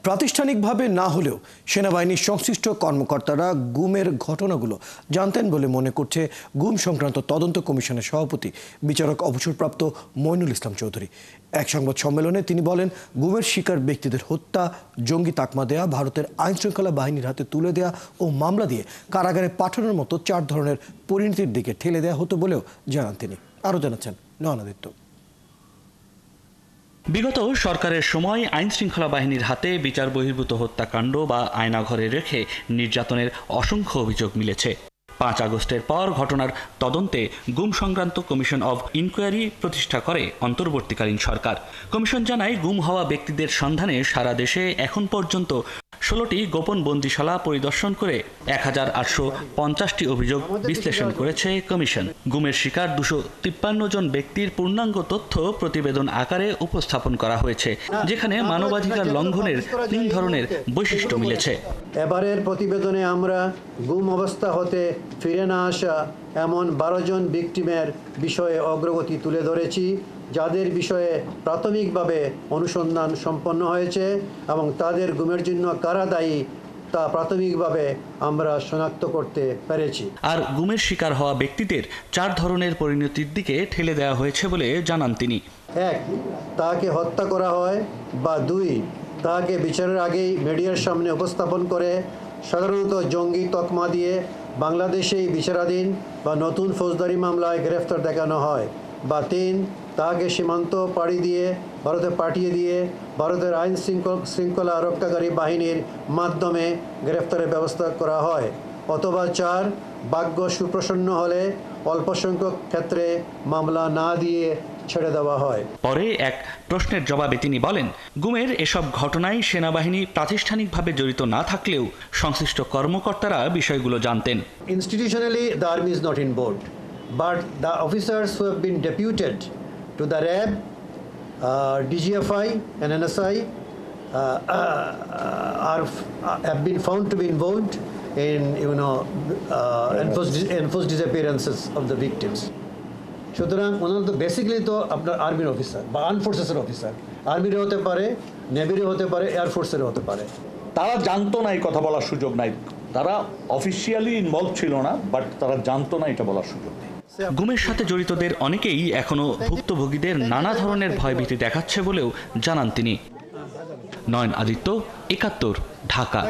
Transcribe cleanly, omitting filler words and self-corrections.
প্রাতিষ্ঠানিকভাবে না হলেও সেনাবাহিনীর সংশ্লিষ্ট কর্মকর্তারা গুমের ঘটনাগুলো জানতেন বলে মনে করছে গুম সংক্রান্ত তদন্ত কমিশনের সভাপতি বিচারক অবসরপ্রাপ্ত মইনুল ইসলাম চৌধুরী। এক সংবাদ সম্মেলনে তিনি বলেন, গুমের শিকার ব্যক্তিদের হত্যা, জঙ্গি তাকমা দেয়া, ভারতের আইনশৃঙ্খলা বাহিনীর হাতে তুলে দেয়া ও মামলা দিয়ে কারাগারে পাঠানোর মতো 4 ধরনের পরিণতির দিকে ঠেলে দেয়া হতো বলেও জানান তিনি। আরও জানাচ্ছেন নয়নাদিত্য। বিগত সরকারের সময় আইনশৃঙ্খলা বাহিনীর হাতে বিচার বহির্ভূত হত্যাকাণ্ড বা আয়নাঘরে রেখে নির্যাতনের অসংখ্য অভিযোগ মিলেছে। 5 আগস্টের পর ঘটনার তদন্তে গুম সংক্রান্ত কমিশন অব ইনকোয়ারি প্রতিষ্ঠা করে অন্তর্বর্তীকালীন সরকার। কমিশন জানায়, গুম হওয়া ব্যক্তিদের সন্ধানে সারা দেশে এখন পর্যন্ত 16টি গোপন বন্দিশালা পরিদর্শন করে 1850টি অভিযোগ বিশ্লেষণ করেছে কমিশন। গুমের শিকার 253 জন ব্যক্তির পূর্ণাঙ্গ তথ্য প্রতিবেদন আকারে উপস্থাপন করা হয়েছে, যেখানে মানবাধিকার লঙ্ঘনের 3 ধরনের বৈশিষ্ট্য মিলেছে। এবারের প্রতিবেদনে আমরা গুম অবস্থা হতে ফিরে না আসা এমন 12 জন ভিকটিমের বিষয়ে অগ্রগতি তুলে ধরেছি, যাদের বিষয়ে প্রাথমিকভাবে অনুসন্ধান সম্পন্ন হয়েছে এবং তাদের গুমের জন্য কারা দায়ী তা প্রাথমিকভাবে আমরা শনাক্ত করতে পেরেছি। আর গুমের শিকার হওয়া ব্যক্তিদের 4 ধরনের পরিণতির দিকে ঠেলে দেওয়া হয়েছে বলে জানান তিনি। 1, তাকে হত্যা করা হয়, বা 2, তাকে বিচারের আগেই মিডিয়ার সামনে উপস্থাপন করে সাধারণত জঙ্গি তকমা দিয়ে বাংলাদেশেই বিচারাধীন বা নতুন ফৌজদারি মামলায় গ্রেফতার দেখানো হয়, বা 3, তাকে সীমান্ত পাড়ি দিয়ে ভারতে পাঠিয়ে দিয়ে ভারতের আইন শৃঙ্খলা রক্ষাকারী বাহিনীর মাধ্যমে গ্রেফতারের ব্যবস্থা করা হয়, অথবা 4, ভাগ্য সুপ্রসন্ন হলে অল্প সংখ্যক ক্ষেত্রে মামলা না দিয়ে ছেড়ে দেওয়া হয়। পরে এক প্রশ্নের জবাবে তিনি বলেন, গুমের এসব ঘটনায় সেনাবাহিনী প্রাতিষ্ঠানিকভাবে জড়িত না থাকলেও সংশ্লিষ্ট কর্মকর্তারা বিষয়গুলো জানতেন। Institutionally, the army is not involved, but the officers who have been deputed to the RAB, DGFI and NSI have been found to be involved in enforced disappearances of the victims. সুতরাং ওনারা তো basically তো আপনার আর্মির officer বা arm ফোর্সেসের officer, আর্মিরও হতে পারে, নেভিরও হতে পারে, এয়ারফোর্সেরও হতে পারে। তারা জানতো না, এই কথা বলার সুযোগ নাই। তারা অফিসিয়ালি ইনভলভ ছিল না, বাট তারা জানতো না, এটা বলার সুযোগ নেই। গুমের সাথে জড়িতদের অনেকেই এখনো ভুক্তভোগীদের নানা ধরনের ভয়ভীতি দেখাচ্ছে বলেও জানান তিনি। নয়নাদিত্য, 71, ঢাকা।